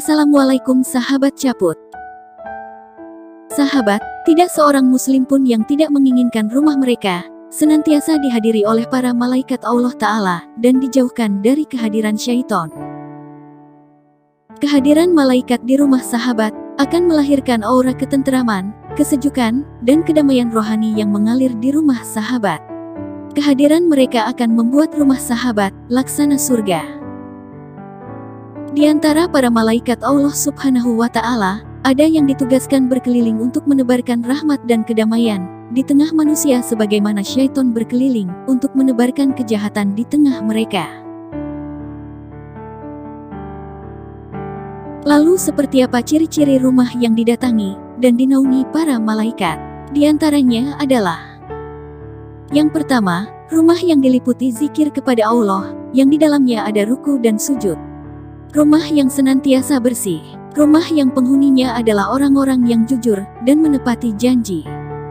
Assalamualaikum sahabat Caput. Sahabat, tidak seorang muslim pun yang tidak menginginkan rumah mereka senantiasa dihadiri oleh para malaikat Allah Ta'ala dan dijauhkan dari kehadiran syaitan. Kehadiran malaikat di rumah sahabat akan melahirkan aura ketenteraman, kesejukan, dan kedamaian rohani yang mengalir di rumah sahabat. Kehadiran mereka akan membuat rumah sahabat laksana surga. Di antara para malaikat Allah Subhanahu wa Ta'ala, ada yang ditugaskan berkeliling untuk menebarkan rahmat dan kedamaian di tengah manusia, sebagaimana syaitan berkeliling untuk menebarkan kejahatan di tengah mereka. Lalu seperti apa ciri-ciri rumah yang didatangi dan dinaungi para malaikat? Di antaranya adalah: yang pertama, rumah yang diliputi zikir kepada Allah, yang di dalamnya ada ruku dan sujud. Rumah yang senantiasa bersih. Rumah yang penghuninya adalah orang-orang yang jujur dan menepati janji.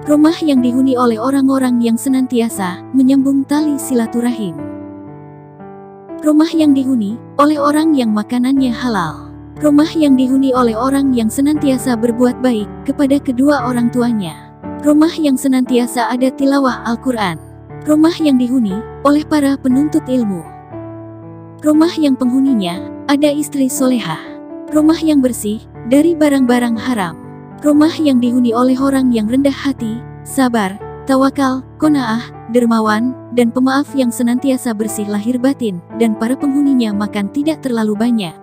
Rumah yang dihuni oleh orang-orang yang senantiasa menyambung tali silaturahim. Rumah yang dihuni oleh orang yang makanannya halal. Rumah yang dihuni oleh orang yang senantiasa berbuat baik kepada kedua orang tuanya. Rumah yang senantiasa ada tilawah Al-Quran. Rumah yang dihuni oleh para penuntut ilmu. Rumah yang penghuninya ada istri solehah. Rumah yang bersih dari barang-barang haram. Rumah yang dihuni oleh orang yang rendah hati, sabar, tawakal, qanaah, dermawan, dan pemaaf yang senantiasa bersih lahir batin, dan para penghuninya makan tidak terlalu banyak.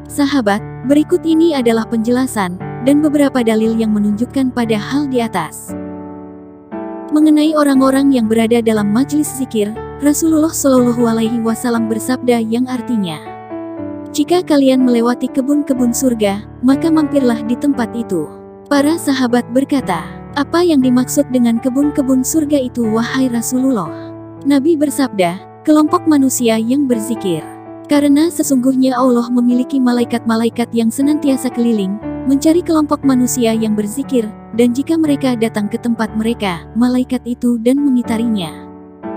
Sahabat, berikut ini adalah penjelasan dan beberapa dalil yang menunjukkan pada hal di atas. Mengenai orang-orang yang berada dalam majelis zikir, Rasulullah Shallallahu Alaihi Wasallam bersabda yang artinya, "Jika kalian melewati kebun-kebun surga, maka mampirlah di tempat itu." Para sahabat berkata, "Apa yang dimaksud dengan kebun-kebun surga itu, wahai Rasulullah?" Nabi bersabda, "Kelompok manusia yang berzikir. Karena sesungguhnya Allah memiliki malaikat-malaikat yang senantiasa keliling mencari kelompok manusia yang berzikir, dan jika mereka datang ke tempat mereka, malaikat itu dan mengitarinya."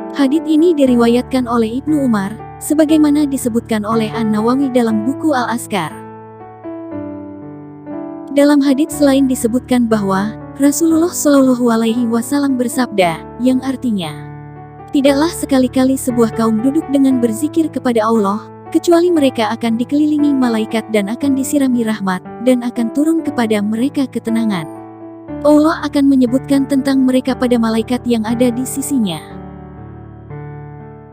Hadits ini diriwayatkan oleh Ibnu Umar, sebagaimana disebutkan oleh An-Nawawi dalam buku Al-Azkar. Dalam hadits lain disebutkan bahwa Rasulullah Shallallahu Alaihi Wasallam bersabda, yang artinya, "Tidaklah sekali-kali sebuah kaum duduk dengan berzikir kepada Allah, kecuali mereka akan dikelilingi malaikat dan akan disirami rahmat, dan akan turun kepada mereka ketenangan. Allah akan menyebutkan tentang mereka pada malaikat yang ada di sisinya."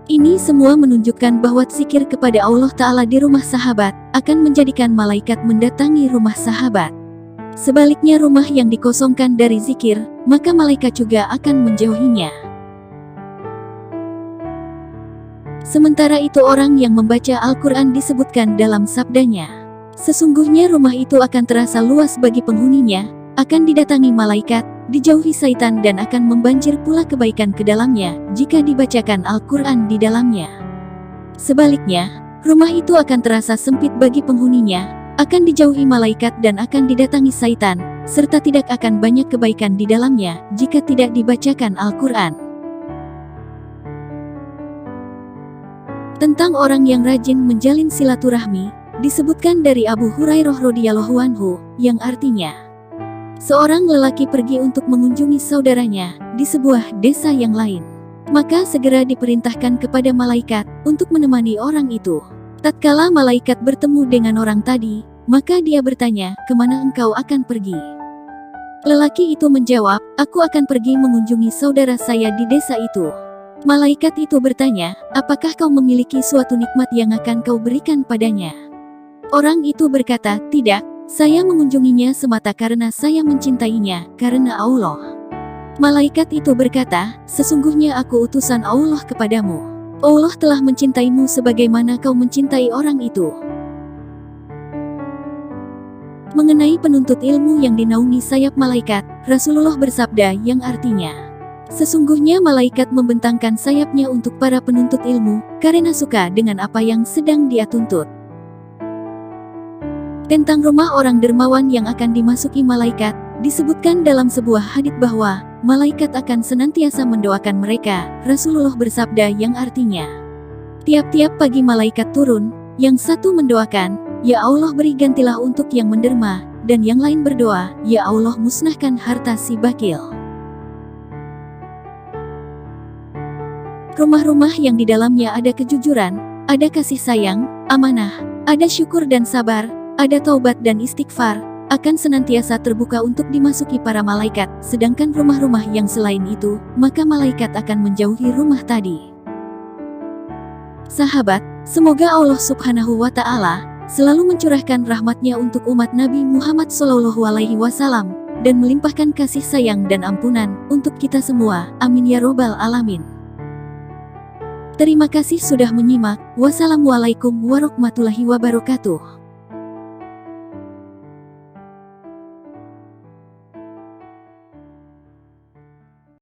Ini semua menunjukkan bahwa zikir kepada Allah Ta'ala di rumah sahabat akan menjadikan malaikat mendatangi rumah sahabat. Sebaliknya, rumah yang dikosongkan dari zikir, maka malaikat juga akan menjauhinya. Sementara itu, orang yang membaca Al-Quran disebutkan dalam sabdanya, "Sesungguhnya rumah itu akan terasa luas bagi penghuninya, akan didatangi malaikat, dijauhi syaitan, dan akan membanjir pula kebaikan ke dalamnya jika dibacakan Al-Quran di dalamnya. Sebaliknya, rumah itu akan terasa sempit bagi penghuninya, akan dijauhi malaikat dan akan didatangi syaitan, serta tidak akan banyak kebaikan di dalamnya jika tidak dibacakan Al-Quran." Tentang orang yang rajin menjalin silaturahmi, disebutkan dari Abu Hurairah radhiyallahu anhu, yang artinya, seorang lelaki pergi untuk mengunjungi saudaranya di sebuah desa yang lain. Maka segera diperintahkan kepada malaikat untuk menemani orang itu. Tatkala malaikat bertemu dengan orang tadi, maka dia bertanya, "Kemana engkau akan pergi?" Lelaki itu menjawab, "Aku akan pergi mengunjungi saudara saya di desa itu." Malaikat itu bertanya, "Apakah kau memiliki suatu nikmat yang akan kau berikan padanya?" Orang itu berkata, "Tidak. Saya mengunjunginya semata karena saya mencintainya, karena Allah." Malaikat itu berkata, "Sesungguhnya aku utusan Allah kepadamu. Allah telah mencintaimu sebagaimana kau mencintai orang itu." Mengenai penuntut ilmu yang dinaungi sayap malaikat, Rasulullah bersabda yang artinya, "Sesungguhnya malaikat membentangkan sayapnya untuk para penuntut ilmu, karena suka dengan apa yang sedang dia tuntut." Tentang rumah orang dermawan yang akan dimasuki malaikat, disebutkan dalam sebuah hadits bahwa malaikat akan senantiasa mendoakan mereka. Rasulullah bersabda yang artinya, "Tiap-tiap pagi malaikat turun Yang satu mendoakan, "Ya Allah beri gantilah untuk yang menderma," dan yang lain berdoa, "Ya Allah musnahkan harta si bakil." Rumah-rumah yang di dalamnya ada kejujuran, ada kasih sayang, amanah, ada syukur dan sabar, ada taubat dan istighfar, akan senantiasa terbuka untuk dimasuki para malaikat, sedangkan rumah-rumah yang selain itu, maka malaikat akan menjauhi rumah tadi. Sahabat, semoga Allah Subhanahu wa Ta'ala selalu mencurahkan rahmatnya untuk umat Nabi Muhammad SAW dan melimpahkan kasih sayang dan ampunan untuk kita semua. Amin ya robbal alamin. Terima kasih sudah menyimak. Wassalamualaikum warahmatullahi wabarakatuh.